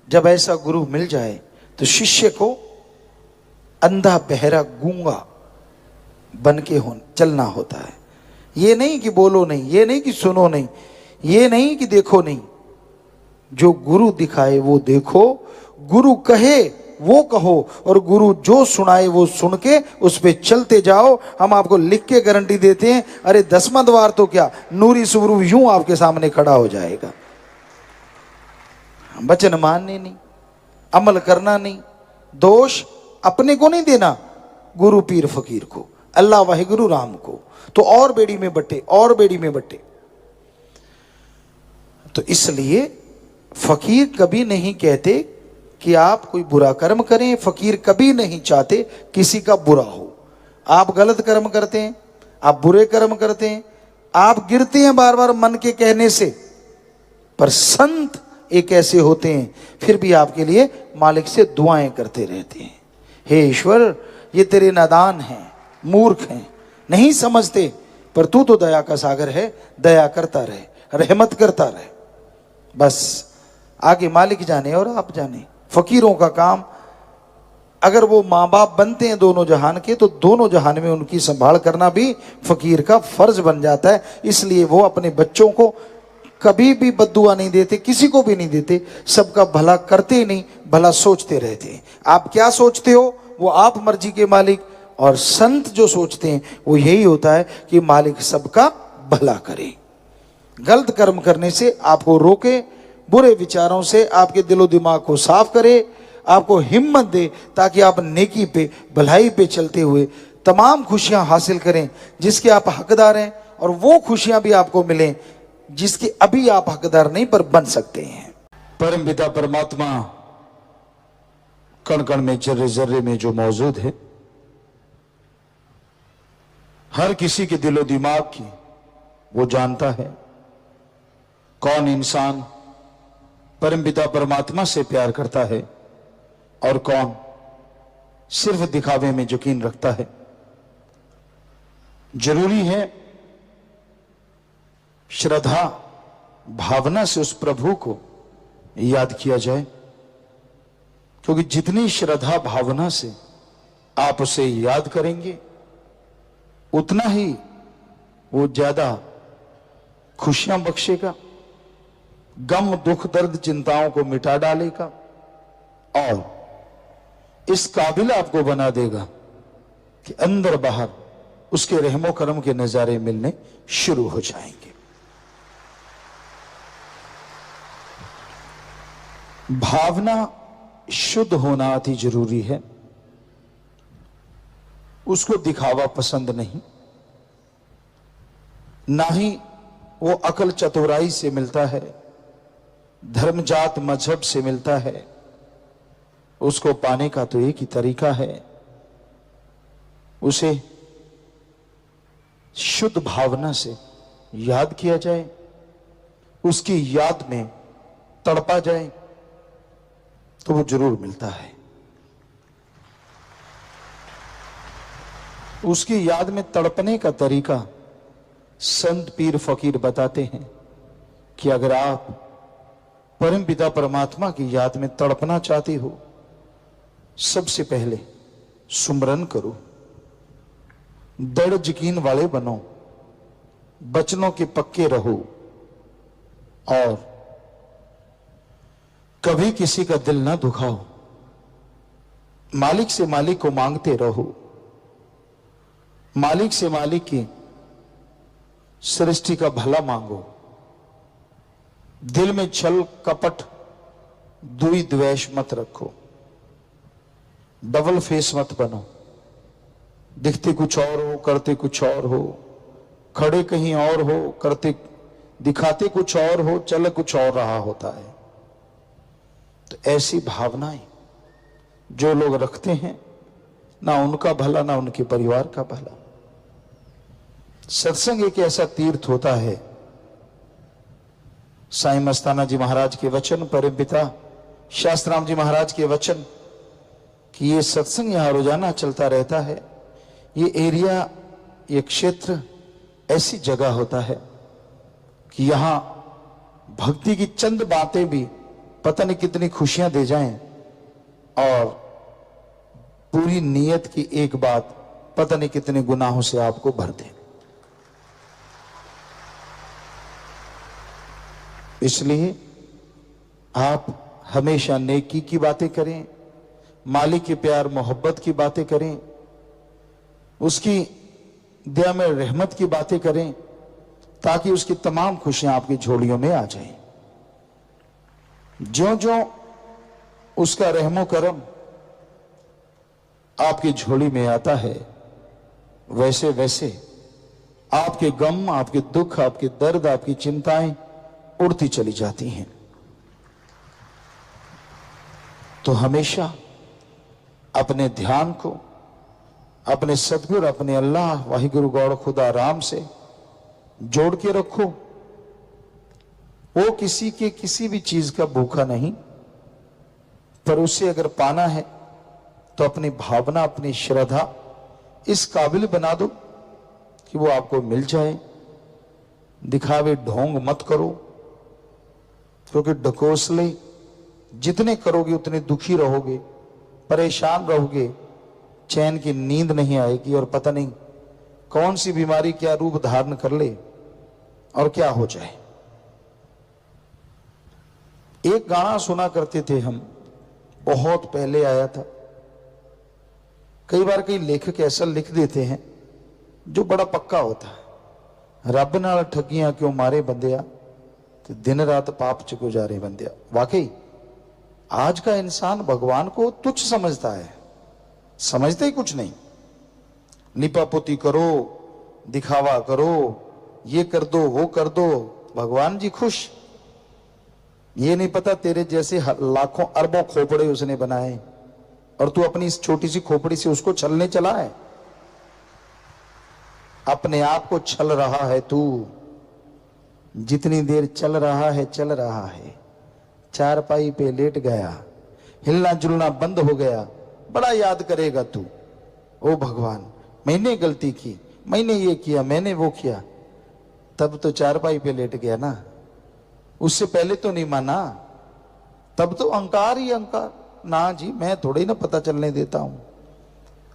Speaker 1: जब ऐसा गुरु मिल जाए तो शिष्य को अंधा बहरा गूंगा बन के चलना होता है। ये नहीं कि बोलो नहीं, ये नहीं कि सुनो नहीं, ये नहीं कि देखो नहीं, जो गुरु दिखाए वो देखो, गुरु कहे वो कहो, और गुरु जो सुनाए वो सुन के उस पे चलते जाओ। हम आपको लिख के गारंटी देते हैं, अरे 10वां द्वार तो क्या, नूरी सुवरू यूं आपके सामने खड़ा हो जाएगा। वचन मानने नहीं, अमल करना नहीं, दोष अपने को नहीं देना, गुरु पीर फकीर को, अल्लाह वाहिगुरु राम को, तो और बेड़ी में बटे, और बेड़ी में बटे। तो इसलिए फकीर कभी नहीं कहते कि आप कोई बुरा कर्म करें, फकीर कभी नहीं चाहते किसी का बुरा हो। आप गलत कर्म करते हैं, आप बुरे कर्म करते हैं, आप गिरते हैं बार बार मन के कहने से, पर संत एक ऐसे होते हैं फिर भी आपके लिए मालिक से दुआएं करते रहते हैं, हे ईश्वर ये तेरे नादान हैं, मूर्ख हैं, नहीं समझते, पर तू तो दया का सागर है, दया करता रहे, रहमत करता रहे। बस आगे मालिक जाने और आप जाने। फकीरों का काम, अगर वो माँ बाप बनते हैं दोनों जहान के, तो दोनों जहान में उनकी संभाल करना भी फकीर का फर्ज बन जाता है। इसलिए वो अपने बच्चों को कभी भी बद्दुआ नहीं देते, किसी को भी नहीं देते, सबका भला करते ही नहीं, भला सोचते रहते हैं। आप क्या सोचते हो वो आप मर्जी के मालिक, और संत जो सोचते हैं वो यही होता है कि मालिक सबका भला करे। गलत कर्म करने से आपको रोके, बुरे विचारों से आपके दिलो दिमाग को साफ करे, आपको हिम्मत दे, ताकि आप नेकी पे, भलाई पे चलते हुए तमाम खुशियां हासिल करें जिसके आप हकदार हैं, और वो खुशियां भी आपको मिलें जिसके अभी आप हकदार नहीं पर बन सकते हैं।
Speaker 2: परम पिता परमात्मा कण कण में, जर्रे जर्रे में जो मौजूद है, हर किसी के दिलो दिमाग की वो जानता है। कौन इंसान परम पिता परमात्मा से प्यार करता है और कौन सिर्फ दिखावे में यकीन रखता है। जरूरी है श्रद्धा भावना से उस प्रभु को याद किया जाए, क्योंकि जितनी श्रद्धा भावना से आप उसे याद करेंगे उतना ही वो ज्यादा खुशियां बख्शेगा, गम दुख दर्द चिंताओं को मिटा डालेगा, और इस काबिल आपको बना देगा कि अंदर बाहर उसके रहमो करम के नजारे मिलने शुरू हो जाएंगे। भावना शुद्ध होना अति जरूरी है। उसको दिखावा पसंद नहीं, ना ही वो अकल चतुराई से मिलता है, धर्म जात मजहब से मिलता है। उसको पाने का तो एक ही तरीका है, उसे शुद्ध भावना से याद किया जाए, उसकी याद में तड़पा जाए, तो वो जरूर मिलता है। उसकी याद में तड़पने का तरीका संत पीर फकीर बताते हैं कि अगर आप परम पिता परमात्मा की याद में तड़पना चाहते हो, सबसे पहले सुमरन करो, दृढ़ यकीन वाले बनो, बचनों के पक्के रहो, और कभी किसी का दिल ना दुखाओ। मालिक से मालिक को मांगते रहो, मालिक से मालिक की सृष्टि का भला मांगो। दिल में छल कपट दुई द्वेष मत रखो, डबल फेस मत बनो, दिखते कुछ और हो करते कुछ और हो, खड़े कहीं और हो करते दिखाते कुछ और हो, चल कुछ और रहा होता है। तो ऐसी भावनाएं जो लोग रखते हैं, ना उनका भला ना उनके परिवार का भला। सत्संग एक ऐसा तीर्थ होता है, साईं मस्ताना जी महाराज के वचन, परम पिता शास्त्राम जी महाराज के वचन, कि ये सत्संग यहाँ रोजाना चलता रहता है। ये एरिया, ये क्षेत्र ऐसी जगह होता है कि यहाँ भक्ति की चंद बातें भी पता नहीं कितनी खुशियां दे जाएं, और पूरी नियत की एक बात पता नहीं कितने गुनाहों से आपको भर दे। इसलिए आप हमेशा नेकी की बातें करें, मालिक के प्यार मोहब्बत की बातें करें, उसकी दया में रहमत की बातें करें, ताकि उसकी तमाम खुशियां आपकी झोलियों में आ जाएं। ज्यों ज्यों उसका रहमो करम आपकी झोली में आता है, वैसे वैसे आपके गम, आपके दुख, आपके दर्द, आपकी चिंताएं उड़ती चली जाती हैं। तो हमेशा अपने ध्यान को अपने सदगुरु, अपने अल्लाह वाहिगुरु गौड़ खुदा राम से जोड़ के रखो। वो किसी के किसी भी चीज का भूखा नहीं, पर उसे अगर पाना है तो अपनी भावना, अपनी श्रद्धा इस काबिल बना दो कि वो आपको मिल जाए। दिखावे ढोंग मत करो, क्योंकि ढकोसले जितने करोगे उतने दुखी रहोगे, परेशान रहोगे, चैन की नींद नहीं आएगी, और पता नहीं कौन सी बीमारी क्या रूप धारण कर ले और क्या हो जाए। एक गाना सुना करते थे हम, बहुत पहले आया था। कई बार कई लेखक ऐसा लिख देते हैं जो बड़ा पक्का होता है। रब नाल ठगियां क्यों मारे बंदिया, तो दिन रात पाप च गुजारे बंदिया। वाकई आज का इंसान भगवान को तुच्छ समझता है, समझते ही कुछ नहीं। लिपापोती करो, दिखावा करो, ये कर दो, वो कर दो, भगवान जी खुश। ये नहीं पता तेरे जैसे लाखों अरबों खोपड़े उसने बनाए, और तू अपनी इस छोटी सी खोपड़ी से उसको छलने चला है। अपने आप को छल रहा है तू। जितनी देर चल रहा है चल रहा है, चारपाई पे लेट गया, हिलना जुलना बंद हो गया, बड़ा याद करेगा तू। ओ भगवान, मैंने गलती की, मैंने ये किया, मैंने वो किया। तब तो चारपाई पे लेट गया ना, उससे पहले तो नहीं माना। तब तो अहंकार ही अहंकार। ना जी, मैं थोड़ी ना पता चलने देता हूं,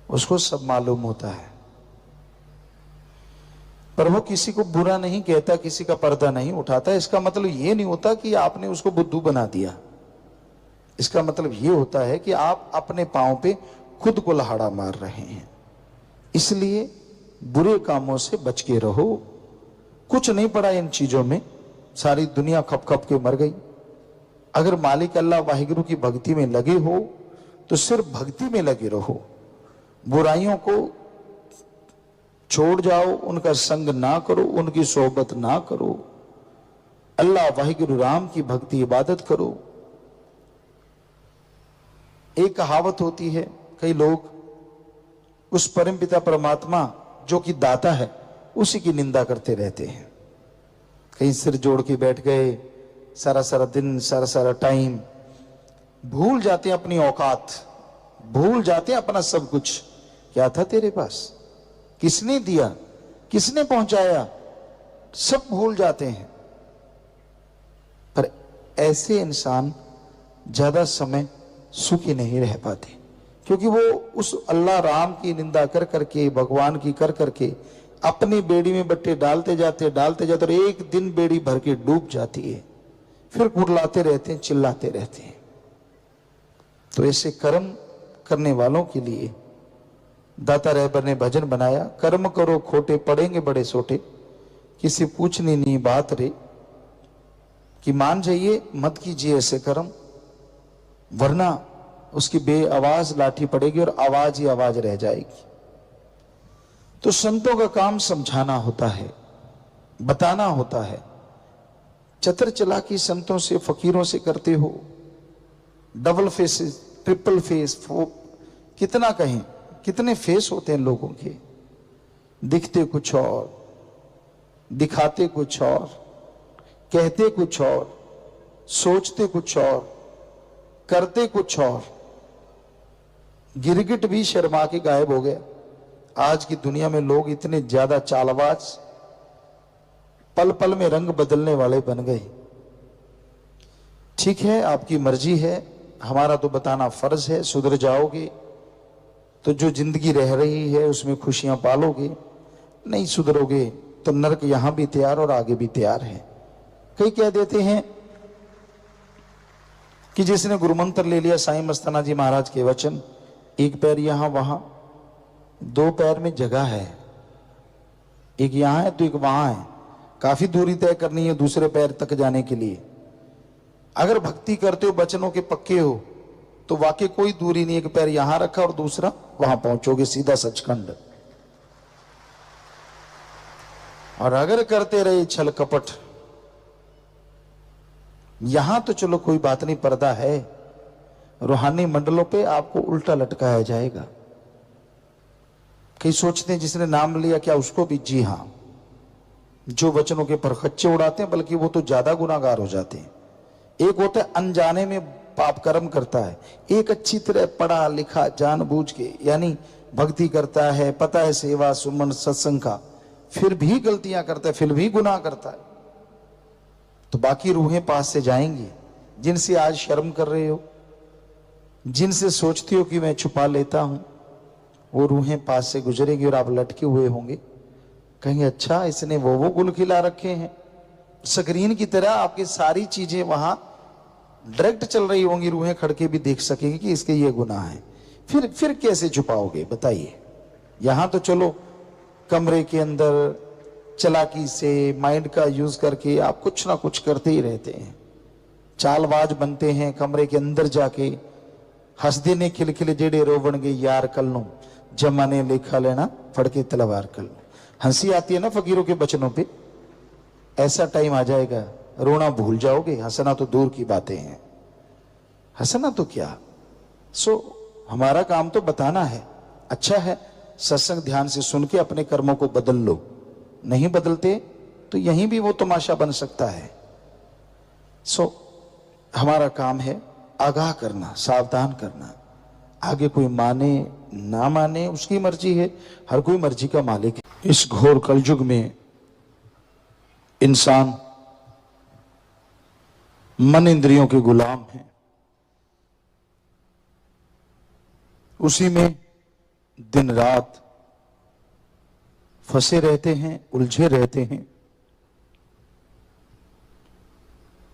Speaker 2: उसको सब मालूम होता है। पर वो किसी को बुरा नहीं कहता, किसी का पर्दा नहीं उठाता। इसका मतलब ये नहीं होता कि आपने उसको बुद्धू बना दिया। इसका मतलब ये होता है कि आप अपने पांव पे खुद को लहाड़ा मार रहे हैं। इसलिए बुरे कामों से बच के रहो। कुछ नहीं पड़ा इन चीजों में, सारी दुनिया खप खप के मर गई। अगर मालिक अल्लाह वाहिगुरु की भक्ति में लगे हो तो सिर्फ भक्ति में लगे रहो। बुराइयों को छोड़ जाओ, उनका संग ना करो, उनकी सोहबत ना करो। अल्लाह वाहिगुरु राम की भक्ति इबादत करो। एक कहावत होती है, कई लोग उस परमपिता परमात्मा जो कि दाता है उसी की निंदा करते रहते हैं। कहीं सिर जोड़ के बैठ गए, सारा सारा दिन, सारा सारा टाइम, भूल जाते हैं अपनी औकात, भूल जाते हैं अपना सब कुछ। क्या था तेरे पास, किसने दिया, किसने पहुंचाया, सब भूल जाते हैं। पर ऐसे इंसान ज्यादा समय सुखी नहीं रह पाते, क्योंकि वो उस अल्लाह राम की निंदा कर करके, भगवान की कर करके अपनी बेड़ी में बट्टे डालते जाते और एक दिन बेड़ी भर के डूब जाती है। फिर कुरलाते रहते हैं, चिल्लाते रहते हैं। तो ऐसे कर्म करने वालों के लिए दाता रहबर ने भजन बनाया, कर्म करो खोटे पड़ेंगे बड़े सोटे, किसी पूछनी नहीं बात रे, कि मान जाइए मत कीजिए ऐसे कर्म, वरना उसकी बेआवाज लाठी पड़ेगी और आवाज ही आवाज रह जाएगी। तो संतों का काम समझाना होता है, बताना होता है। चतर चालाकी संतों से, फकीरों से करते हो। डबल फेसेस, ट्रिपल फेस, कितना कहें, कितने फेस होते हैं लोगों के। दिखते कुछ और, दिखाते कुछ और, कहते कुछ और, सोचते कुछ और, करते कुछ और। गिरगिट भी शर्मा के गायब हो गया। आज की दुनिया में लोग इतने ज्यादा चालबाज, पल पल में रंग बदलने वाले बन गए। ठीक है, आपकी मर्जी है, हमारा तो बताना फर्ज है। सुधर जाओगे तो जो जिंदगी रह रही है उसमें खुशियां पालोगे, नहीं सुधरोगे तो नरक यहां भी तैयार और आगे भी तैयार है। कई कह देते हैं कि जिसने गुरुमंत्र ले लिया साईं मस्ताना जी महाराज के वचन, एक पैर यहां वहां, दो पैर में जगह है, एक यहां है तो एक वहां है, काफी दूरी तय करनी है दूसरे पैर तक जाने के लिए। अगर भक्ति करते हो, वचनों के पक्के हो, तो वाकई कोई दूरी नहीं, एक पैर यहां रखा और दूसरा वहां पहुंचोगे सीधा सचखंड। और अगर करते रहे छल कपट, यहां तो चलो कोई बात नहीं, पर्दा है, रूहानी मंडलों पे आपको उल्टा लटकाया जाएगा। कई सोचते हैं जिसने नाम लिया क्या उसको भी? जी हां, जो वचनों के परखच्चे उड़ाते हैं बल्कि वो तो ज्यादा गुनाहगार हो जाते हैं। एक होता है अनजाने में पाप कर्म करता है, एक अच्छी तरह पढ़ा लिखा जानबूझ के यानी भक्ति करता है, पता है सेवा सुमन सत्संग का, फिर भी गलतियां करता है, फिर भी गुनाह करता है। तो बाकी रूहें पास से जाएंगी। जिनसे आज शर्म कर रहे हो, जिनसे सोचती हो कि मैं छुपा लेता हूं, वो रूहें पास से गुजरेगी और आप लटके हुए होंगे। कहेंगे अच्छा इसने वो गुल खिला रखे हैं। स्क्रीन की तरह आपकी सारी चीजें वहां डायरेक्ट चल रही होंगी, रूहें खड़के भी देख सकेंगी कि इसके ये गुनाह है। फिर कैसे छुपाओगे बताइए? यहां तो चलो कमरे के अंदर चालाकी से माइंड का यूज करके आप कुछ ना कुछ करते ही रहते हैं, चालबाज बनते हैं। कमरे के अंदर जाके हंस देने खिलखिले जेड़े रोवण गए यार कल नो, जमाने लेखा लेना फड़ के तलवार कल नो। हंसी आती है ना फकीरों के बचनों पे, ऐसा टाइम आ जाएगा रोना भूल जाओगे, हंसना तो दूर की बातें हैं। हंसना तो क्या, हमारा काम तो बताना है। अच्छा है, सत्संग ध्यान से सुन के अपने कर्मों को बदल लो, नहीं बदलते तो यहीं भी वो तमाशा बन सकता है। हमारा काम है आगाह करना, सावधान करना। आगे कोई माने ना माने उसकी मर्जी है, हर कोई मर्जी का मालिक है। इस घोर कलयुग में इंसान मन इंद्रियों के गुलाम है, उसी में दिन रात फंसे रहते हैं, उलझे रहते हैं।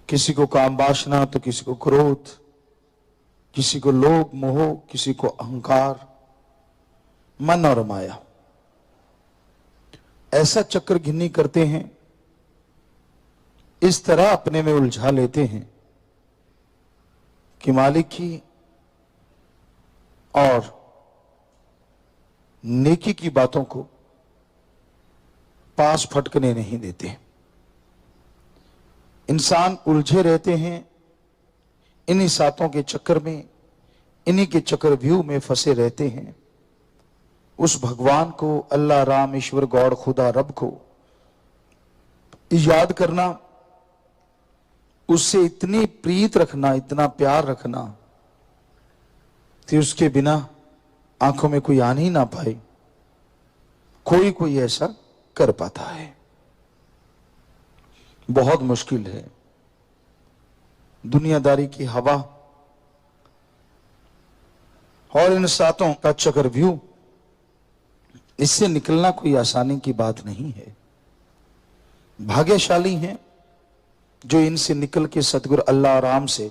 Speaker 2: किसी को काम वासना तो किसी को क्रोध, किसी को लोभ मोह, किसी को अहंकार, मन और माया। ऐसा चक्र गिन्नी करते हैं, इस तरह अपने में उलझा लेते हैं कि मालिक की और नेकी की बातों को पास फटकने नहीं देते। इंसान उलझे रहते हैं इन्हीं सातों के चक्कर में, इन्हीं के चक्रव्यूह में फंसे रहते हैं। उस भगवान को, अल्लाह राम ईश्वर गॉड खुदा रब को याद करना, उससे इतनी प्रीत रखना, इतना प्यार रखना कि उसके बिना आंखों में कोई आन ही ना पाए। कोई ऐसा कर पाता है, बहुत मुश्किल है। दुनियादारी की हवा और इन सातों का चक्रव्यूह, इससे निकलना कोई आसानी की बात नहीं है। भाग्यशाली हैं जो इनसे निकल के सतगुरु अल्लाह राम से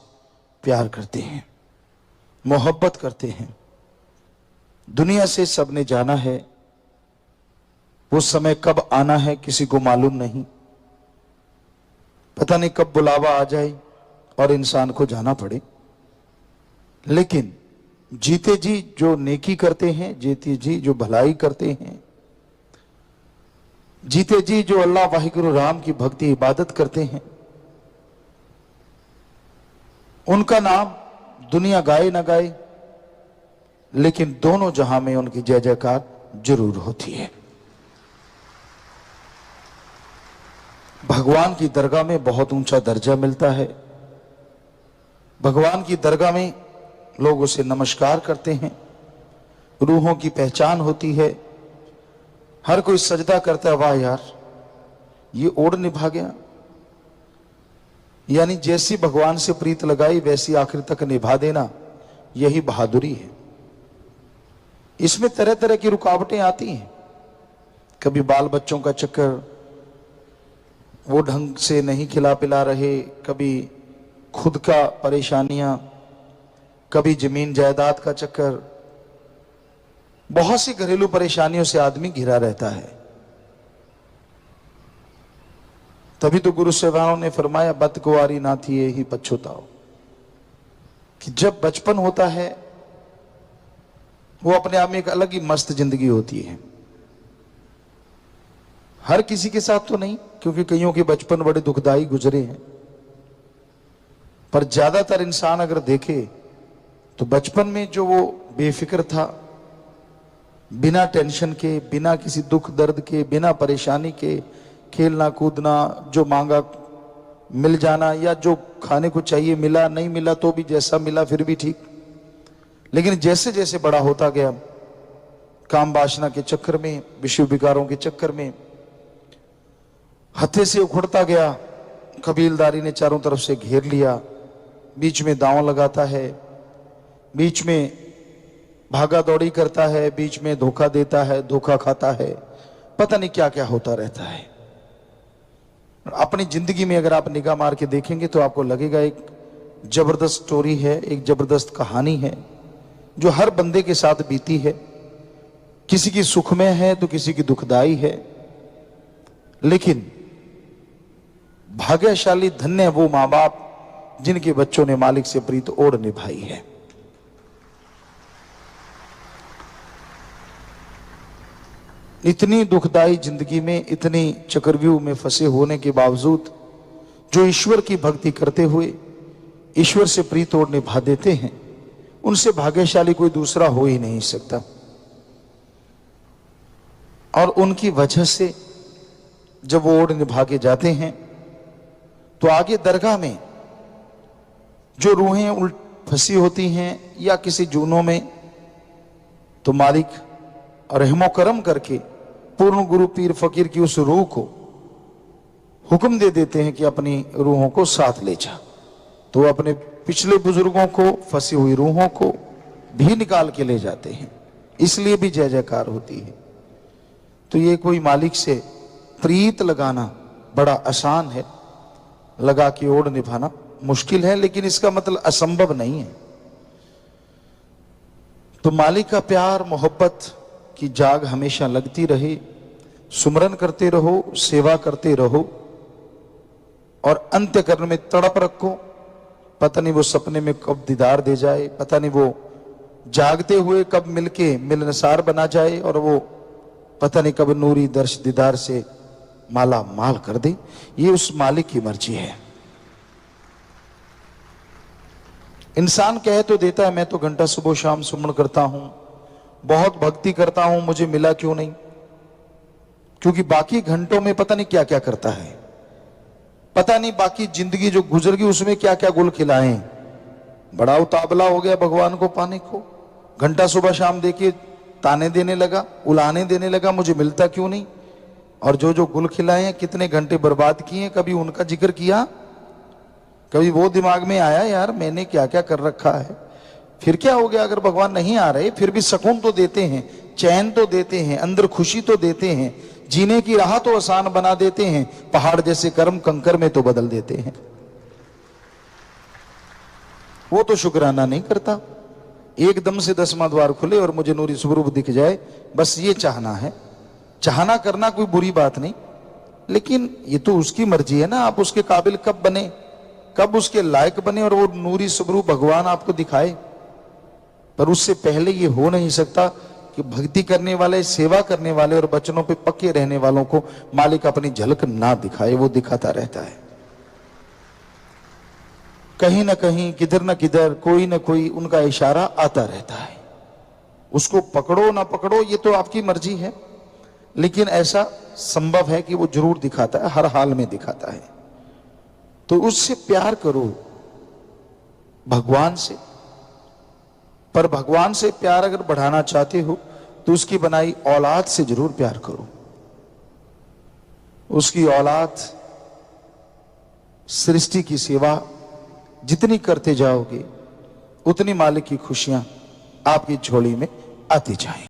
Speaker 2: प्यार करते हैं, मोहब्बत करते हैं। दुनिया से सबने जाना है, वो समय कब आना है किसी को मालूम नहीं। पता नहीं कब बुलावा आ जाए और इंसान को जाना पड़े। लेकिन जीते जी जो नेकी करते हैं, जीते जी जो भलाई करते हैं, जीते जी जो अल्लाह वाहिगुरु राम की भक्ति इबादत करते हैं, उनका नाम दुनिया गाए ना गाए, लेकिन दोनों जहां में उनकी जय जयकार जरूर होती है। भगवान की दरगाह में बहुत ऊंचा दर्जा मिलता है। भगवान की दरगाह में लोग उसे नमस्कार करते हैं, रूहों की पहचान होती है। हर कोई सजदा करता है, वाह यार ये ओढ़ निभा गया। यानी जैसी भगवान से प्रीत लगाई वैसी आखिर तक निभा देना, यही बहादुरी है। इसमें तरह तरह की रुकावटें आती हैं। कभी बाल बच्चों का चक्कर, वो ढंग से नहीं खिला पिला रहे, कभी खुद का परेशानियां, कभी जमीन जायदाद का चक्कर, बहुत सी घरेलू परेशानियों से आदमी घिरा रहता है। तभी तो गुरु सेवाओं ने फरमाया, बदकुवारी ना थी ही पछुताओ, कि जब बचपन होता है वो अपने आप में एक अलग ही मस्त जिंदगी होती है। हर किसी के साथ तो नहीं, क्योंकि कईयों के बचपन बड़े दुखदाई गुजरे हैं, पर ज्यादातर इंसान अगर देखे तो बचपन में जो वो बेफिक्र था, बिना टेंशन के, बिना किसी दुख दर्द के, बिना परेशानी के, खेलना कूदना, जो मांगा मिल जाना, या जो खाने को चाहिए मिला, नहीं मिला तो भी जैसा मिला फिर भी ठीक। लेकिन जैसे जैसे बड़ा होता गया, काम वासना के चक्कर में, विषय विकारों के चक्कर में हथे से उखड़ता गया, कबीलदारी ने चारों तरफ से घेर लिया, बीच में दांव लगाता है, बीच में भागा दौड़ी करता है, बीच में धोखा देता है, धोखा खाता है, पता नहीं क्या क्या होता रहता है। अपनी जिंदगी में अगर आप निगाह मार के देखेंगे तो आपको लगेगा एक जबरदस्त स्टोरी है, एक जबरदस्त कहानी है जो हर बंदे के साथ बीती है। किसी की सुखमय है तो किसी की दुखदाई है, लेकिन भाग्यशाली धन्य वो मां बाप जिनके बच्चों ने मालिक से प्रीत ओढ़ निभाई है। इतनी दुखदाई जिंदगी में, इतनी चक्रव्यूह में फंसे होने के बावजूद जो ईश्वर की भक्ति करते हुए ईश्वर से प्रीत ओढ़ निभा देते हैं, उनसे भाग्यशाली कोई दूसरा हो ही नहीं सकता। और उनकी वजह से जब वो ओढ़ निभा के जाते हैं तो आगे दरगाह में जो रूहें उल्ट फंसी होती हैं या किसी जूनों में, तो मालिक रहमो करम करके पूर्ण गुरु पीर फकीर की उस रूह को हुक्म दे देते हैं कि अपनी रूहों को साथ ले जा। तो अपने पिछले बुजुर्गों को, फंसी हुई रूहों को भी निकाल के ले जाते हैं, इसलिए भी जय जयकार होती है। तो ये कोई मालिक से प्रीत लगाना बड़ा आसान है, लगा के ओढ़ निभाना मुश्किल है, लेकिन इसका मतलब असंभव नहीं है। तो मालिक का प्यार मोहब्बत की जाग हमेशा लगती रहे, सुमरन करते रहो, सेवा करते रहो, और अंत्यकरण में तड़प रखो। पता नहीं वो सपने में कब दीदार दे जाए, पता नहीं वो जागते हुए कब मिलके मिलनसार बना जाए, और वो पता नहीं कब नूरी दर्श दीदार से माला माल कर दे। ये उस मालिक की मर्जी है। इंसान कह तो देता है मैं तो घंटा सुबह शाम सुमन करता हूं, बहुत भक्ति करता हूं, मुझे मिला क्यों नहीं? क्योंकि बाकी घंटों में पता नहीं क्या क्या करता है, पता नहीं बाकी जिंदगी जो गुजर गई उसमें क्या क्या गुल खिलाए। बड़ा उतावला हो गया भगवान को पाने को, घंटा सुबह शाम देखिए ताने देने लगा, उलाने देने लगा, मुझे मिलता क्यों नहीं? और जो जो गुल खिलाए हैं, कितने घंटे बर्बाद किए, कभी उनका जिक्र किया? कभी वो दिमाग में आया यार मैंने क्या क्या कर रखा है? फिर क्या हो गया अगर भगवान नहीं आ रहे? फिर भी सुकून तो देते हैं, चैन तो देते हैं, अंदर खुशी तो देते हैं, जीने की राह तो आसान बना देते हैं, पहाड़ जैसे कर्म कंकर में तो बदल देते हैं। वो तो शुक्राना नहीं करता। एकदम से 10वां द्वार खुले और मुझे नूरी स्वरूप दिख जाए, बस ये चाहना है। चाहना करना कोई बुरी बात नहीं, लेकिन ये तो उसकी मर्जी है ना, आप उसके काबिल कब बने, कब उसके लायक बने और वो नूरी स्वरूप भगवान आपको दिखाए। पर उससे पहले ये हो नहीं सकता कि भक्ति करने वाले, सेवा करने वाले और वचनों पे पक्के रहने वालों को मालिक अपनी झलक ना दिखाए। वो दिखाता रहता है, कहीं ना कहीं, किधर ना किधर, कोई ना कोई उनका इशारा आता रहता है। उसको पकड़ो ना पकड़ो ये तो आपकी मर्जी है, लेकिन ऐसा संभव है कि वो जरूर दिखाता है, हर हाल में दिखाता है। तो उससे प्यार करो, भगवान से, पर भगवान से प्यार अगर बढ़ाना चाहते हो तो उसकी बनाई औलाद से जरूर प्यार करो। उसकी औलाद सृष्टि की सेवा जितनी करते जाओगे उतनी मालिक की खुशियां आपकी झोली में आती जाएंगी।